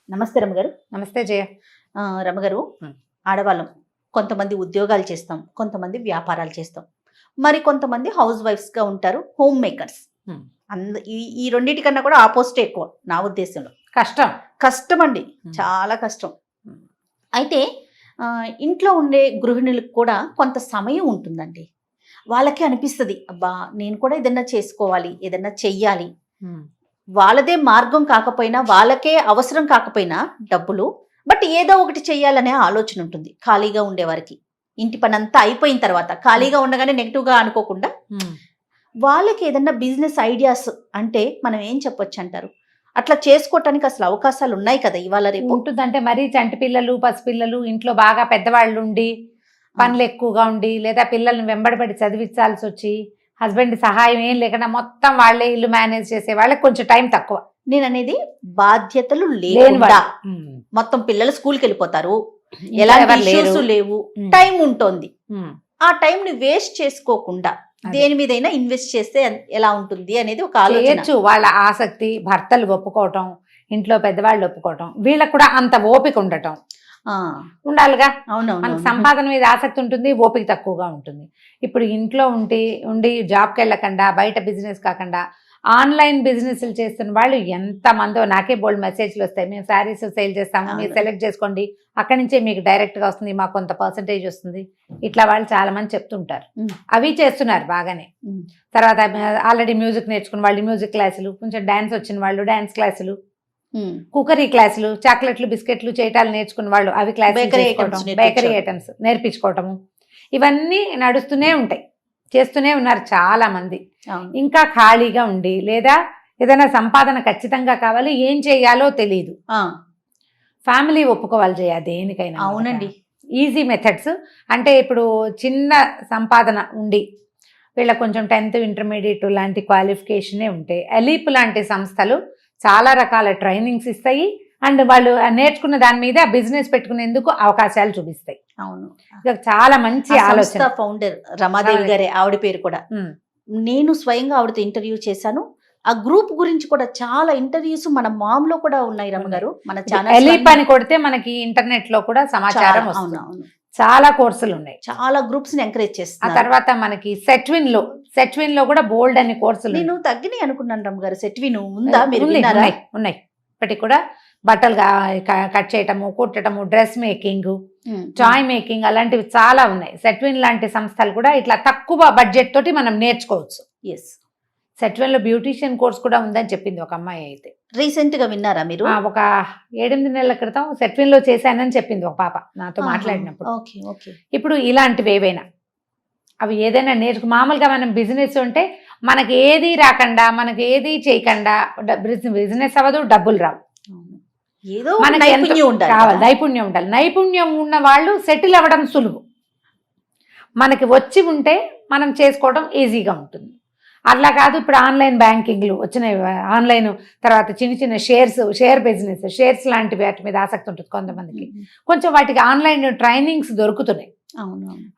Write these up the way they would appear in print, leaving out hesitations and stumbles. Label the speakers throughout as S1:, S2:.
S1: నమస్తే రమగారు.
S2: నమస్తే జయ.
S1: రమగారు, ఆడవాళ్ళం కొంతమంది ఉద్యోగాలు చేస్తాం, కొంతమంది వ్యాపారాలు చేస్తాం, మరి కొంతమంది హౌస్ వైఫ్స్గా ఉంటారు, హోమ్ మేకర్స్. ఈ రెండింటికన్నా కూడా ఆపోజిట్ ఎక్కువ నా ఉద్దేశంలో. కష్టం అండి, చాలా కష్టం. అయితే ఇంట్లో ఉండే గృహిణులకు కూడా కొంత సమయం ఉంటుందండి. వాళ్ళకి అనిపిస్తుంది, అబ్బా నేను కూడా ఏదన్నా చేసుకోవాలి, ఏదన్నా చెయ్యాలి. వాళ్ళదే మార్గం కాకపోయినా, వాళ్ళకే అవసరం కాకపోయినా డబ్బులు, బట్ ఏదో ఒకటి చెయ్యాలనే ఆలోచన ఉంటుంది ఖాళీగా ఉండేవారికి. ఇంటి పని అంతా అయిపోయిన తర్వాత ఖాళీగా ఉండగానే నెగిటివ్గా అనుకోకుండా వాళ్ళకి ఏదన్నా బిజినెస్ ఐడియాస్ అంటే మనం ఏం చెప్పొచ్చు అంటారు? అట్లా చేసుకోవటానికి అసలు అవకాశాలు ఉన్నాయి కదా ఇవాళ రేపు?
S2: ఉంటుందంటే మరీ చంటి పిల్లలు, పసిపిల్లలు, ఇంట్లో బాగా పెద్దవాళ్ళు ఉండి పనులు ఎక్కువగా ఉండి, లేదా పిల్లల్ని వెంబడబడి చదివించాల్సి వచ్చి హస్బెండ్ సహాయం ఏం లేకుండా మొత్తం వాళ్ళే ఇల్లు మేనేజ్ చేసే వాళ్ళకి కొంచెం టైం తక్కువ.
S1: నేను అనేది బాధ్యతలు లేకుండా మొత్తం పిల్లలు స్కూల్కి వెళ్ళిపోతారు, ఎలాంటి ఇష్యూస్ లేవు, టైం ఉంటుంది. ఆ టైం ని వేస్ట్ చేసుకోకుండా దేని మీదైనా ఇన్వెస్ట్ చేస్తే ఎలా ఉంటుంది అనేది ఒక ఆలోచన.
S2: వాళ్ళ ఆసక్తి, భర్తలు ఒప్పుకోవటం, ఇంట్లో పెద్దవాళ్ళు ఒప్పుకోవటం, వీళ్ళకి కూడా అంత ఓపిక ఉండటం ఉండాలిగా.
S1: అవునవును,
S2: మనకు సంపాదన మీద ఆసక్తి ఉంటుంది, ఓపిక తక్కువగా ఉంటుంది. ఇప్పుడు ఇంట్లో ఉండి జాబ్కి వెళ్ళకుండా, బయట బిజినెస్ కాకుండా ఆన్లైన్ బిజినెస్లు చేస్తున్న వాళ్ళు ఎంతమందో, నాకే బోల్డ్ మెసేజ్లు వస్తాయి. మేము శారీస్ సేల్ చేస్తాము, మీరు సెలెక్ట్ చేసుకోండి, అక్కడి నుంచే మీకు డైరెక్ట్గా వస్తుంది, మాకు కొంత పర్సంటేజ్ వస్తుంది, ఇట్లా వాళ్ళు చాలా మంది చెప్తుంటారు. అవి చేస్తున్నారు బాగానే. తర్వాత ఆల్రెడీ మ్యూజిక్ నేర్చుకున్న వాళ్ళు మ్యూజిక్ క్లాసులు, కొంచెం డ్యాన్స్ వచ్చిన వాళ్ళు డ్యాన్స్ క్లాసులు, కుకరీ క్లాసులు, చాక్లెట్లు బిస్కెట్లు చేయటాలు నేర్చుకున్న వాళ్ళు అవి క్లాసులు, బేకరీ ఐటమ్స్ నేర్పించుకోవటము, ఇవన్నీ నడుస్తూనే ఉంటాయి, చేస్తూనే ఉన్నారు చాలా మంది. ఇంకా ఖాళీగా ఉండి లేదా ఏదైనా సంపాదన ఖచ్చితంగా కావాలి, ఏం చేయాలో తెలియదు, ఫ్యామిలీ ఒప్పుకోవాలి చేయ దేనికైనా.
S1: అవునండి,
S2: ఈజీ మెథడ్స్ అంటే ఇప్పుడు చిన్న సంపాదన ఉండి వీళ్ళ కొంచెం 10th ఇంటర్మీడియట్ లాంటి క్వాలిఫికేషనే ఉంటే ఎలీప్ లాంటి సంస్థలు చాలా రకాల ట్రైనింగ్స్ ఇస్తాయి, అండ్ వాళ్ళు నేర్చుకున్న దాని మీద బిజినెస్ పెట్టుకునేందుకు అవకాశాలు చూపిస్తాయి.
S1: అవును,
S2: చాలా మంచి ఆలోచన.
S1: ఫౌండర్ రమాదేవి గారే ఆవిడ పేరు కూడా. నేను స్వయంగా ఆవిడతో ఇంటర్వ్యూ చేశాను. ఆ గ్రూప్ గురించి కూడా చాలా ఇంటర్వ్యూస్ మన మామ్ లో కూడా ఉన్నాయి రమగారు. మన ఛానల్
S2: ఎలీప్ అని కొడితే మనకి ఇంటర్నెట్ లో కూడా సమాచారం వస్తుంది. చాలా కోర్సులు ఉన్నాయి, చాలా
S1: గ్రూప్స్ ని ఎంకరేజ్ చేస్తాను.
S2: ఆ తర్వాత మనకి సెట్విన్ లో కూడా బోల్డ్ అని కోర్సులు.
S1: నేను తగ్గినాయి అనుకున్నాను రమగారు. సెట్విన్ ఉందా? మీరు
S2: ఉన్నాయి ఇప్పటికి కూడా. బట్టలు కట్ చేయటము, కుట్టటము, డ్రెస్ మేకింగ్, టాయ్ మేకింగ్, అలాంటివి చాలా ఉన్నాయి. సెట్విన్ లాంటి సంస్థలు కూడా ఇట్లా తక్కువ బడ్జెట్ తోటి మనం నేర్చుకోవచ్చు. సెట్విన్ లో బ్యూటీషియన్ కోర్స్ కూడా ఉందని చెప్పింది ఒక అమ్మాయి. అయితే
S1: రీసెంట్ గా విన్నారా మీరు?
S2: ఒక 7-8 నెలల క్రితం సెట్విన్ లో చేశానని చెప్పింది ఒక పాప నాతో మాట్లాడినప్పుడు. ఇప్పుడు ఇలాంటివి ఏవైనా అవి ఏదైనా మామూలుగా మనం బిజినెస్ ఉంటే మనకి ఏది రాకుండా, మనకి ఏది చేయకుండా బిజినెస్ అవ్వదు, డబ్బులు రావు. నైపుణ్యం ఉండాలి. నైపుణ్యం ఉన్న వాళ్ళు సెటిల్ అవ్వడం సులువు. మనకి వచ్చి ఉంటే మనం చేసుకోవడం ఈజీగా ఉంటుంది. అట్లా కాదు, ఇప్పుడు ఆన్లైన్ బ్యాంకింగ్లు వచ్చినాయి, ఆన్లైన్ తర్వాత చిన్న షేర్ బిజినెస్, షేర్స్ లాంటి వాటి మీద ఆసక్తి ఉంటుంది కొంతమందికి. కొంచెం వాటికి ఆన్లైన్ ట్రైనింగ్స్ దొరుకుతున్నాయి,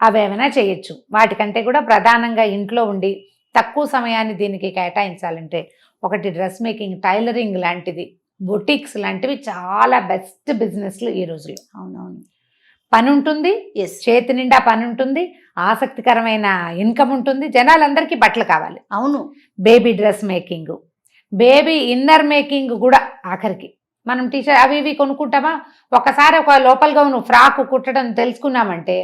S2: అవి ఏమైనా చేయొచ్చు. వాటికంటే కూడా ప్రధానంగా ఇంట్లో ఉండి తక్కువ సమయాన్ని దీనికి కేటాయించాలంటే ఒకటి డ్రెస్ మేకింగ్, టైలరింగ్ లాంటిది, బొటిక్స్ లాంటివి చాలా బెస్ట్ బిజినెస్లు ఈ రోజుల్లో.
S1: అవునవును,
S2: పని ఉంటుంది, చేతి నిండా పని ఉంటుంది, ఆసక్తికరమైన ఇన్కమ్ ఉంటుంది, జనాలందరికీ బట్టలు కావాలి.
S1: అవును,
S2: baby dress making, baby inner making కూడా. ఆఖరికి మనం టీషర్ట్ అవి ఇవి కొనుక్కుంటామా, ఒకసారి ఒక లోపల్ గౌను ఫ్రాక్ కుట్టడం తెలుసుకున్నామంటే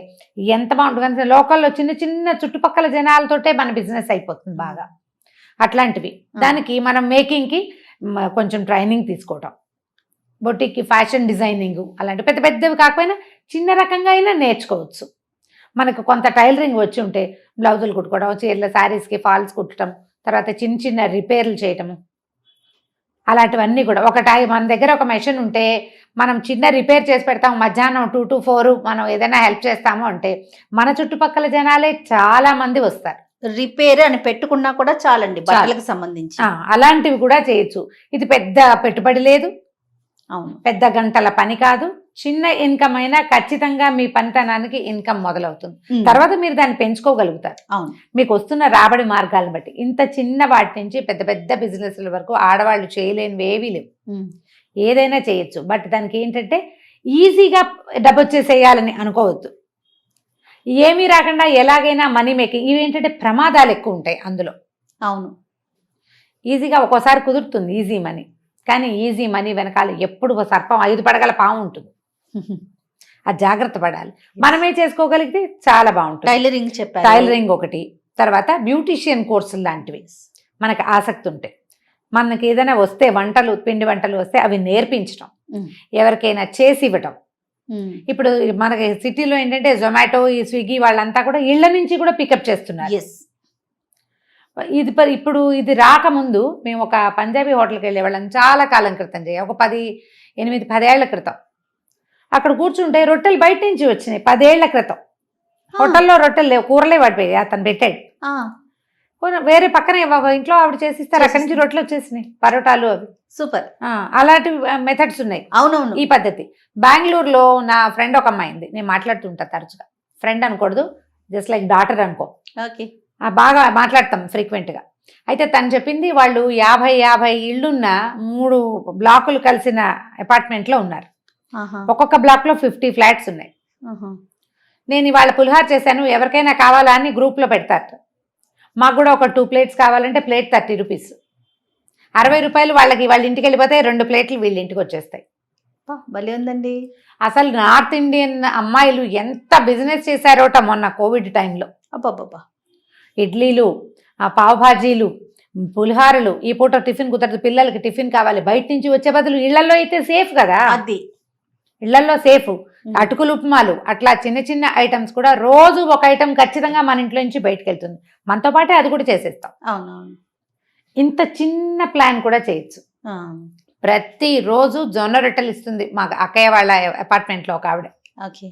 S2: ఎంత బాగుంటుంది. లోకల్లో చిన్న చుట్టుపక్కల జనాలతోటే మన బిజినెస్ అయిపోతుంది బాగా. అట్లాంటివి దానికి మనం మేకింగ్కి కొంచెం ట్రైనింగ్ తీసుకోవటం, బొటిక్కి ఫ్యాషన్ డిజైనింగ్, అలాంటి పెద్ద పెద్దవి కాకపోయినా చిన్న రకంగా అయినా నేర్చుకోవచ్చు. మనకు కొంత టైలరింగ్ వచ్చి ఉంటే బ్లౌజులు కుట్టుకోవడం, చీరల శారీస్కి ఫాల్స్ కుట్టడం, తర్వాత చిన్న రిపేర్లు చేయటము, అలాంటివన్నీ కూడా. మన దగ్గర ఒక మెషిన్ ఉంటే మనం చిన్న రిపేర్ చేసి పెడతాము, మధ్యాహ్నం 2 to 4 మనం ఏదైనా హెల్ప్ చేస్తాము అంటే మన చుట్టుపక్కల జనాలే చాలా మంది వస్తారు.
S1: రిపేర్ అని పెట్టుకున్నా కూడా చాలండి బట్టలకు సంబంధించి.
S2: అలాంటివి కూడా చేయొచ్చు. ఇది పెద్ద పెట్టుబడి లేదు, పెద్ద గంటల పని కాదు, చిన్న ఇన్కమ్ అయినా ఖచ్చితంగా మీ పనితనానికి ఇన్కమ్ మొదలవుతుంది. తర్వాత మీరు దాన్ని పెంచుకోగలుగుతారు మీకు వస్తున్న రాబడి మార్గాలను బట్టి. ఇంత చిన్న వాటి నుంచి పెద్ద పెద్ద బిజినెస్ల వరకు ఆడవాళ్ళు చేయలేనివి ఏవీ లేవు. ఏదైనా చేయొచ్చు. బట్ దానికి ఏంటంటే ఈజీగా డబ్బు వచ్చేసేయాలని అనుకోవద్దు. ఏమీ రాకుండా ఎలాగైనా మనీ మేకింగ్, ఇవి ఏంటంటే ప్రమాదాలు ఎక్కువ ఉంటాయి అందులో.
S1: అవును.
S2: ఈజీగా ఒక్కోసారి కుదురుతుంది ఈజీ మనీ, కానీ ఈజీ మనీ వెనకాల ఎప్పుడు ఒక సర్పం 5 పడగల పాము ఉంటుంది. అది జాగ్రత్త పడాలి. మనమే చేసుకోగలిగితే చాలా బాగుంటుంది.
S1: టైలరింగ్ చెప్పారు.
S2: టైలరింగ్ ఒకటి, తర్వాత బ్యూటీషియన్ కోర్సులు లాంటివి మనకు ఆసక్తి ఉంటాయి. మనకి ఏదైనా వస్తే వంటలు, పిండి వంటలు వస్తే అవి నేర్పించడం, ఎవరికైనా చేసి ఇవ్వటం. ఇప్పుడు మనకి సిటీలో ఏంటంటే జొమాటో, ఈ స్విగ్గీ వాళ్ళంతా కూడా ఇళ్ల నుంచి కూడా పికప్ చేస్తున్నారు. ఇప్పుడు ఇది రాకముందు మేము ఒక పంజాబీ హోటల్కి వెళ్ళేవాళ్ళం చాలా కాలం క్రితం, ఒక 8-10 ఏళ్ల క్రితం. అక్కడ కూర్చుంటే రొట్టెలు బయట నుంచి వచ్చినాయి. 10 ఏళ్ల క్రితం హోటల్లో రొట్టెలు లేవు, కూరలే పడిపోయాయి. అతను పెట్టాడు. వేరే పక్కన ఇంట్లో ఆవిడ చేసిస్తారు, అక్కడి నుంచి రొట్టెలు వచ్చేసినాయి, పరోటాలు అవి.
S1: సూపర్.
S2: అలాంటి మెథడ్స్ ఉన్నాయి.
S1: అవునవును.
S2: ఈ పద్ధతి బెంగళూరులో నా ఫ్రెండ్ ఒక అమ్మాయింది, నేను మాట్లాడుతుంటా తరచుగా. ఫ్రెండ్ అనకూడదు, జస్ట్ లైక్ డాటర్ అనుకో.
S1: ఓకే.
S2: బాగా మాట్లాడతాం ఫ్రీక్వెంట్గా. అయితే తను చెప్పింది వాళ్ళు 50 ఇళ్ళున్న 3 బ్లాకులు కలిసిన అపార్ట్మెంట్లో ఉన్నారు. ఒక్కొక్క బ్లాక్లో 50 ఫ్లాట్స్ ఉన్నాయి. నేను ఇవాళ పులిహార చేశాను, ఎవరికైనా కావాలా అని గ్రూప్లో పెడతారు. మాకు కూడా ఒక 2 ప్లేట్స్ కావాలంటే ప్లేట్ 30 రూపీస్, 60 రూపాయలు వాళ్ళకి. వాళ్ళ ఇంటికి వెళ్ళిపోతే 2 ప్లేట్లు వీళ్ళ ఇంటికి వచ్చేస్తాయి.
S1: భలే ఉందండి.
S2: అసలు నార్త్ ఇండియన్ అమ్మాయిలు ఎంత బిజినెస్ చేశారోట మొన్న కోవిడ్ టైంలో.
S1: అబ్బాబ్బా.
S2: ఇడ్లీలు, పావు భాజీలు, పులిహారలు. ఈ పూట టిఫిన్ కుదరదు, పిల్లలకి టిఫిన్ కావాలి, బయట నుంచి వచ్చే బదులు ఇళ్లలో అయితే సేఫ్ కదా.
S1: అది
S2: ఇళ్లలో సేఫ్. అటుకులు, ఉప్మాలు, అట్లా చిన్న చిన్న ఐటమ్స్ కూడా రోజు ఒక ఐటమ్ ఖచ్చితంగా మన ఇంట్లో నుంచి బయటకు వెళ్తుంది. మనతో పాటే అది కూడా చేసేస్తాం.
S1: అవునవును.
S2: ఇంత చిన్న ప్లాన్ కూడా చేయొచ్చు. ప్రతిరోజు జొన్న రొట్టెలు ఇస్తుంది మా అక్కయ్య వాళ్ళ అపార్ట్మెంట్లో ఒక ఆవిడ.
S1: ఓకే.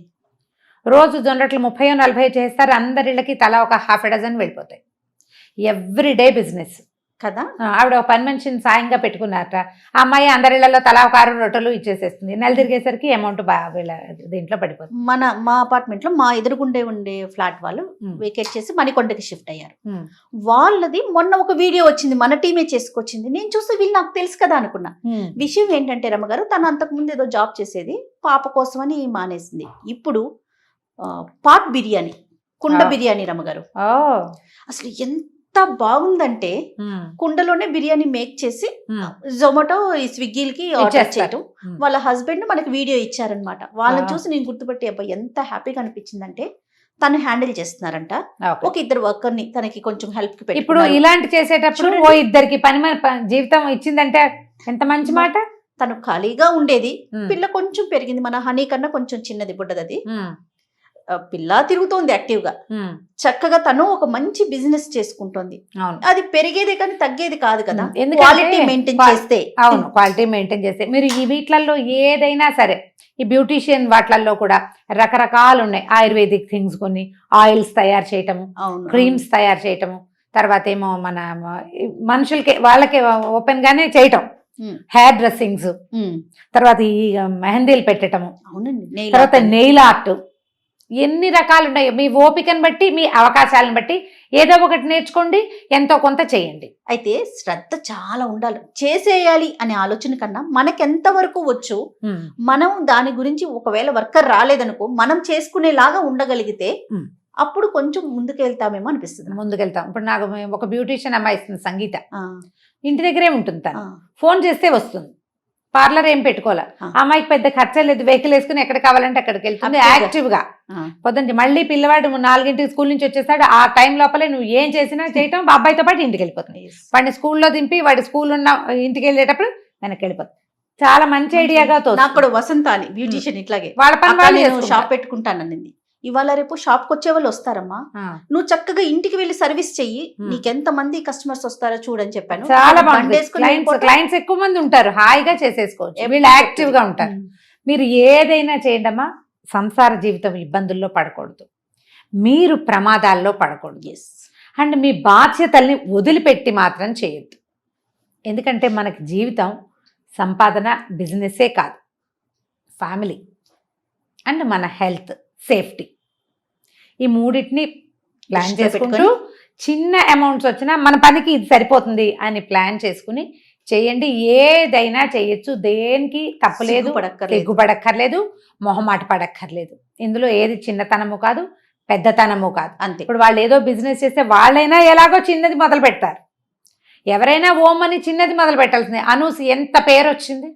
S1: రోజు
S2: జొన్న రొట్టెలు 30-40 చేస్తారు. అందరిళ్ళకి తలా ఒక ½ డజన్ వెళ్ళిపోతాయి. ఎవ్రీడే బిజినెస్
S1: కదా.
S2: ఆవిడ ఒక పని మనిషిని సాయంగా పెట్టుకున్నారట. ఆ అమ్మాయి అందరిళ్లలో తలా ఒక 6 రొట్టెలు ఇచ్చేసేస్తుంది. నెల తిరిగేసరికి అమౌంట్ వీళ్ళ దీంట్లో పడిపోతుంది.
S1: మా అపార్ట్మెంట్ లో మా ఎదురుగుండే ఉండే ఫ్లాట్ వాళ్ళు వేకేట్ చేసి మణికొండకి షిఫ్ట్ అయ్యారు. వాళ్ళది మొన్న ఒక వీడియో వచ్చింది, మన టీమే చేసుకొచ్చింది. నేను చూస్తే వీళ్ళు నాకు తెలుసు కదా అనుకున్నా. విషయం ఏంటంటే రమ్మగారు, తను అంతకుముందు ఏదో జాబ్ చేసేది, పాప కోసం అని మానేసింది. ఇప్పుడు పాట్ బిర్యానీ, కుండ బిర్యానీ రమ్మగారు. అసలు ఎంత బాగుందంటే కుండలోనే బిర్యానీ మేక్ చేసి జొమాటో, ఈ స్విగ్గీలకి ఆర్డర్ చేయటం. వాళ్ళ హస్బెండ్ మనకి వీడియో ఇచ్చారనమాట. వాళ్ళని చూసి నేను గుర్తుపట్టి అబ్బాయి ఎంత హ్యాపీగా అనిపించిందంటే, తను హ్యాండిల్ చేస్తున్నారంట. ఒక 2 వర్కర్ని తనకి కొంచెం హెల్ప్ కి పెట్టి.
S2: ఇప్పుడు ఇలాంటి చేసేటప్పుడు ఓ 2కి పని జీవితం ఇచ్చిందంటే ఎంత మంచి మాట.
S1: తను ఖాళీగా ఉండేది, పిల్ల కొంచెం పెరిగింది. మన హనీ కన్నా కొంచెం చిన్నది, బుడ్డది. పిల్ల తిరుగుతోంది యాక్టివ్ గా. చక్కగా తను ఒక మంచి బిజినెస్ చేసుకుంటోంది. అది పెరిగేదే కానీ తగ్గేది కాదు కదా, క్వాలిటీ మెయింటైన్ చేస్తే.
S2: అవును, క్వాలిటీ మెయింటైన్ చేస్తే. మీరు ఈ వీటిలలో ఏదైనా సరే, ఈ బ్యూటీషియన్ వాటిలలో కూడా రకరకాలు ఉన్నాయి. ఆయుర్వేదిక్ థింగ్స్, కొన్ని ఆయిల్స్ తయారు చేయటము, క్రీమ్స్ తయారు చేయటము, తర్వాత ఏమో మన మనుషులకి వాళ్ళకి ఓపెన్ గానే చేయటం, హెయిర్ డ్రెస్సింగ్స్, తర్వాత ఈ మెహందీలు పెట్టటము, తర్వాత నెయిల్ ఆర్ట్. ఎన్ని రకాలు ఉన్నాయో. మీ ఓపికను బట్టి, మీ అవకాశాలను బట్టి ఏదో ఒకటి నేర్చుకోండి, ఎంతో కొంత చేయండి.
S1: అయితే శ్రద్ధ చాలా ఉండాలి. చేసేయాలి అనే ఆలోచన కన్నా మనకెంత వరకు వచ్చు, మనం దాని గురించి ఒకవేళ వర్కర్ రాలేదనుకో, మనం చేసుకునేలాగా ఉండగలిగితే అప్పుడు కొంచెం ముందుకెళ్తామేమో అనిపిస్తుంది.
S2: ముందుకెళ్తాం. ఇప్పుడు నాకు ఒక బ్యూటీషియన్ అమ్మాయి ఇస్తుంది, సంగీత. ఇంటి దగ్గరే ఉంటుంది తను. ఫోన్ చేస్తే వస్తుంది. పార్లర్ ఏం పెట్టుకోవాలి. అమ్మాయికి పెద్ద ఖర్చు లేదు, వెహికల్ వేసుకుని ఎక్కడ కావాలంటే అక్కడికి వెళ్తుంది యాక్టివ్ గా. పొద్దున్న మళ్ళీ పిల్లవాడు 4ంటికి స్కూల్ నుంచి వచ్చేస్తాడు. ఆ టైం లోపలే నువ్వు ఏం చేసినా చేయటం, అబ్బాయితో పాటు ఇంటికి వెళ్ళిపోతుంది. వాడిని స్కూల్లో దింపి వాడి స్కూల్ ఉన్న ఇంటికి వెళ్ళేటప్పుడు వెనక్కి వెళ్ళిపోతుంది. చాలా మంచి ఐడియాగా తోస్తుంది.
S1: నాకు కూడా వసంత అని బ్యూటీషియన్ ఇట్లాగే
S2: వాళ్ళ పని వాళ్ళు
S1: షాప్ పెట్టుకుంటానండి. ఇవాళ రేపు షాప్ కి వచ్చే వాళ్ళు వస్తారమ్మా, నువ్వు చక్కగా ఇంటికి వెళ్ళి సర్వీస్ చెయ్యి, నీకెంత మంది కస్టమర్స్ వస్తారో చూడని చెప్పాను.
S2: చాలా బాగుంది. క్లయింట్స్ ఎక్కువ మంది ఉంటారు, హాయిగా చేసేసుకోవచ్చు, వీళ్ళు యాక్టివ్ గా ఉంటారు. మీరు ఏదైనా చేయండి అమ్మా, సంసార జీవితం ఇబ్బందుల్లో పడకూడదు, మీరు ప్రమాదాల్లో పడకూడదు. అండ్ మీ బాధ్యతల్ని వదిలిపెట్టి మాత్రం చేయొద్దు. ఎందుకంటే మనకి జీవితం సంపాదన, బిజినెస్సే కాదు, ఫ్యామిలీ అండ్ మన హెల్త్, సేఫ్టీ, ఈ 3టిని ప్లాన్ చేసుకుంటూ చిన్న అమౌంట్స్ వచ్చినా మన పనికి ఇది సరిపోతుంది అని ప్లాన్ చేసుకుని చేయండి, ఏదైనా చేయొచ్చు, దేనికి తప్పలేదు,
S1: సిగ్గుపడక్కర్లేదు.
S2: ఏదైనా చేయొచ్చు, దేనికి తప్పలేదు,
S1: సిగ్గుపడక్కర్లేదు.
S2: సిగ్గుపడక్కర్లేదు, మొహమాట పడక్కర్లేదు. ఇందులో ఏది చిన్నతనము కాదు, పెద్దతనము కాదు.
S1: అంతే.
S2: ఇప్పుడు వాళ్ళు ఏదో బిజినెస్ చేస్తే వాళ్ళైనా ఎలాగో చిన్నది మొదలు పెడతారు. ఎవరైనా ఓం అని చిన్నది మొదలు పెట్టాల్సిందే. అనూస్ ఎంత పేరు వచ్చింది,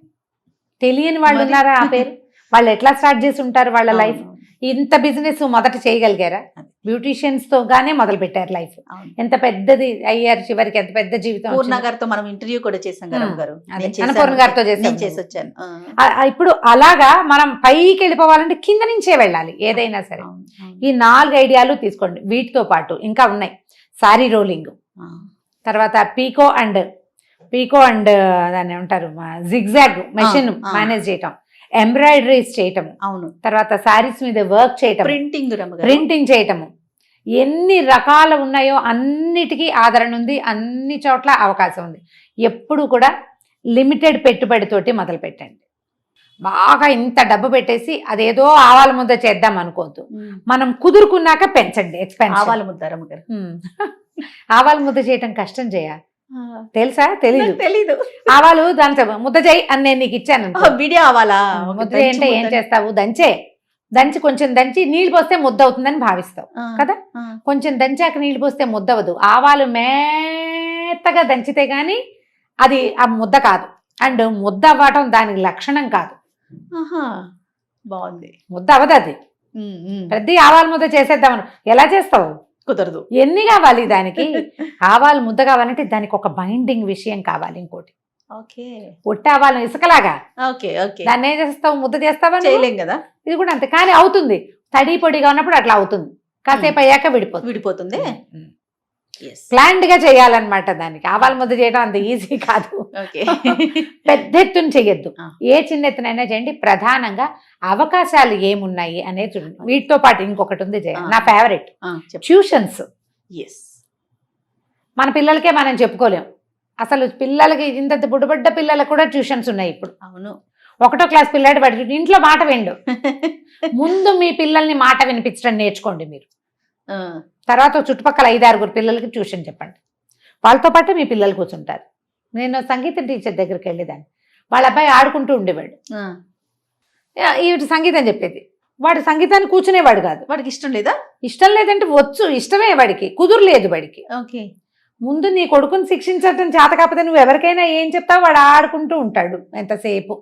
S2: తెలియని వాళ్ళు
S1: మరి.
S2: ఉన్నారా ఆ పేరు? వాళ్ళు ఎట్లా స్టార్ట్ చేసి ఉంటారు వాళ్ళ లైఫ్?
S1: అవును,
S2: ఇంత బిజినెస్ మొదట చేయగలిగారా? బ్యూటీషియన్స్ తో గానే మొదలు పెట్టారు లైఫ్.
S1: అవును.
S2: ఎంత పెద్దది అయ్యారు చివరికి, ఎంత పెద్ద జీవితం
S1: పూర్ణ
S2: వచ్చింది.
S1: గారితో మనం ఇంటర్వ్యూ కూడా చేసాం కదా గారు.
S2: అదే,
S1: నేను చేశాను.
S2: అన్నపూర్ణ గారితో చేశాం.
S1: నేను చేసి వచ్చాను.
S2: ఇప్పుడు అలాగా మనం పైకి వెళ్ళిపోవాలంటే కింద నుంచే వెళ్ళాలి ఏదైనా సరే.
S1: అవును, అవును.
S2: ఈ 4 ఐడియాలు తీసుకోండి. వీటితో పాటు ఇంకా ఉన్నాయి. సారీ రోలింగ్,
S1: ఆ,
S2: తర్వాత పీకో అండ్ దాన్ని ఏమంటారు, జిగ్జాగ్ మెషిన్ మేనేజ్ చేయటం, ఎంబ్రాయిడరీస్ చేయటం,
S1: అవును.
S2: తర్వాత శారీస్ మీద వర్క్ చేయటం, ప్రింటింగ్ చేయటము, ఎన్ని రకాలు ఉన్నాయో అన్నిటికీ ఆదరణ ఉంది, అన్ని చోట్ల అవకాశం ఉంది. ఎప్పుడు కూడా లిమిటెడ్ పెట్టుబడితోటి మొదలు పెట్టండి. బాగా ఇంత డబ్బు పెట్టేసి అదేదో ఆవాల ముద్ద చేద్దాం అనుకోవద్దు. మనం కుదురుకున్నాక పెంచండి ఎక్స్పెన్షన్.
S1: ఆవాల ముద్ద రమ్మగారు.
S2: ఆవాల ముద్ద చేయటం కష్టం తెలుసా?
S1: తెలీదు.
S2: ఆవాలు దాంతో ముద్ద చేయి అని నేను నీకు ఇచ్చాను అనుకో.
S1: వీడియో ఆవాలా?
S2: ముద్ద అంటే ఏం చేస్తావు? దంచి కొంచెం దంచి నీళ్ళు పోస్తే ముద్ద అవుతుందని భావిస్తావు కదా. కొంచెం దంచాక నీళ్ళు పోస్తే ముద్ద అవ్వదు. ఆవాలు మేత్తగా దంచితే గాని అది ఆ ముద్ద కాదు. అండ్ ముద్ద అవ్వటం దానికి లక్షణం కాదు.
S1: బాగుంది.
S2: ముద్ద అవ్వదు అది. ప్రతి ఆవాల ముద్ద చేసేద్దామను ఎలా చేస్తావు?
S1: కుదరదు.
S2: ఎన్ని కావాలి దానికి? ఆవాలు ముద్ద కావాలంటే దానికి ఒక బైండింగ్ విషయం కావాలి. ఇంకోటి పొట్టి ఆవాలు ఇసుకలాగా దాన్ని ఏం చేస్తావు? ముద్ద చేస్తావా?
S1: చేయలేం కదా.
S2: ఇది కూడా అంతే. కానీ అవుతుంది. తడి పొడిగా ఉన్నప్పుడు అట్లా అవుతుంది. కాసేపు అయ్యాక విడిపోతుంది. ప్లాన్డ్ గా చేయాలన్నమాట. దానికి ఆవాల ముద్ద చేయడం అంత ఈజీ కాదు. పెద్ద ఎత్తున చెయ్యొద్దు. ఏ చిన్న ఎత్తునైనా చేయండి. ప్రధానంగా అవకాశాలు ఏమున్నాయి అనేది చూడండి. వీటితో పాటు ఇంకొకటి ఉంది నా ఫేవరెట్, ట్యూషన్స్. మన పిల్లలకే మనం చెప్పుకోలేం. అసలు పిల్లలకి ఇంత బుడబడ్డ పిల్లలకు కూడా ట్యూషన్స్ ఉన్నాయి ఇప్పుడు.
S1: అవును.
S2: 1వ క్లాస్ పిల్లాడు వాడి ఇంట్లో మాట విండు. ముందు మీ పిల్లల్ని మాట వినిపించడం నేర్చుకోండి మీరు. తర్వాత చుట్టుపక్కల 5-6 పిల్లలకి ట్యూషన్ చెప్పండి. వాళ్ళతో పాటు మీ పిల్లలు కూర్చుంటారు. నేను సంగీతం టీచర్ దగ్గరికి వెళ్ళేదాన్ని. వాళ్ళ అబ్బాయి ఆడుకుంటూ ఉండేవాడు. ఈవిడ సంగీతం చెప్పేది. వాడు సంగీతాన్ని కూర్చునేవాడు కాదు.
S1: వాడికి ఇష్టం లేదా?
S2: ఇష్టం లేదంటే వచ్చు, ఇష్టమే వాడికి, కుదురులేదు వాడికి. ముందు నీ కొడుకుని శిక్షించడం చేత కాకపోతే నువ్వు ఎవరికైనా ఏం చెప్తావు? వాడు ఆడుకుంటూ ఉంటాడు ఎంతసేపు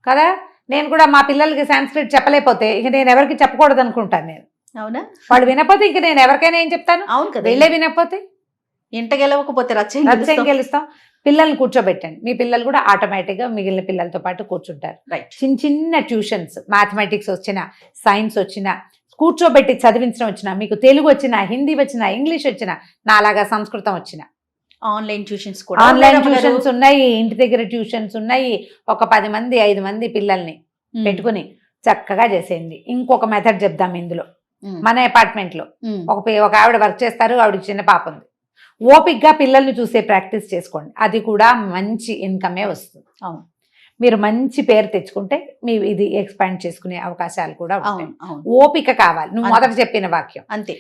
S2: కదా. నేను కూడా మా పిల్లలకి సాంస్క్రిట్ చెప్పలేకపోతే ఇక నేను ఎవరికి చెప్పకూడదు అనుకుంటాను నేను.
S1: అవునా?
S2: వాళ్ళు వినకపోతే ఇంక నేను ఎవరికైనా ఏం చెప్తాను?
S1: అవును కదా.
S2: వీళ్ళే వినకపోతే
S1: ఇంట గెలవకపోతే రచ్చం
S2: గెలుస్తాం. పిల్లల్ని కూర్చోబెట్టండి. మీ పిల్లలు కూడా ఆటోమేటిక్గా మిగిలిన పిల్లలతో పాటు కూర్చుంటారు. చిన్న చిన్న ట్యూషన్స్, మ్యాథమెటిక్స్ వచ్చినా, సైన్స్ వచ్చినా, కూర్చోబెట్టి చదివించడం వచ్చినా, మీకు తెలుగు వచ్చినా, హిందీ వచ్చినా, ఇంగ్లీష్ వచ్చినా, నాలాగా సంస్కృతం వచ్చినా,
S1: ఆన్లైన్ ట్యూషన్స్
S2: ఉన్నాయి. ఇంటి దగ్గర ట్యూషన్స్ ఉన్నాయి. ఒక 10 మంది 5 మంది పిల్లల్ని పెట్టుకుని చక్కగా చేసేయండి. ఇంకొక మెథడ్ చెప్దాం ఇందులో. మన అపార్ట్మెంట్ లో ఒక ఆవిడ వర్క్ చేస్తారు. ఆవిడకి చిన్న పాప ఉంది. ఓపిక్గా పిల్లల్ని చూసే ప్రాక్టీస్ చేసుకోండి. అది కూడా మంచి ఇన్కమే వస్తుంది.
S1: అవును.
S2: మీరు మంచి పేరు తెచ్చుకుంటే మీ ఇది ఎక్స్పాండ్ చేసుకునే అవకాశాలు కూడా ఉంటాయి. ఓపిక కావాలి. నువ్వు మొదట చెప్పిన వాక్యం
S1: అంతే.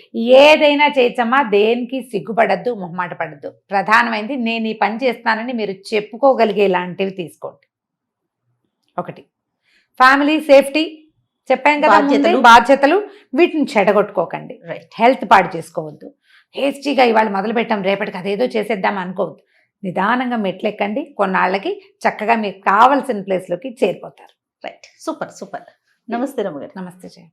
S2: ఏదైనా చేయచ్చమ్మా, దేనికి సిగ్గుపడద్దు, మొహమాట పడద్దు. ప్రధానమైనది నేను ఈ పని చేస్తానని మీరు చెప్పుకోగలిగే లాంటివి తీసుకోండి. ఒకటి ఫ్యామిలీ సేఫ్టీ చెప్పాం కదా, బాధ్యతలు. వీటిని చెడగొట్టుకోకండి. హెల్త్ పాడు చేసుకోవద్దు. హేస్టీగా ఇవాళ మొదలు పెట్టాం రేపటికి అదేదో చేసేద్దాం అనుకోవద్దు. నిదానంగా మెట్లెక్కండి. కొన్నాళ్ళకి చక్కగా మీకు కావాల్సిన ప్లేస్లోకి చేరిపోతారు.
S1: రైట్. సూపర్. నమస్తే రమ్మ గారు.
S2: నమస్తే జయ.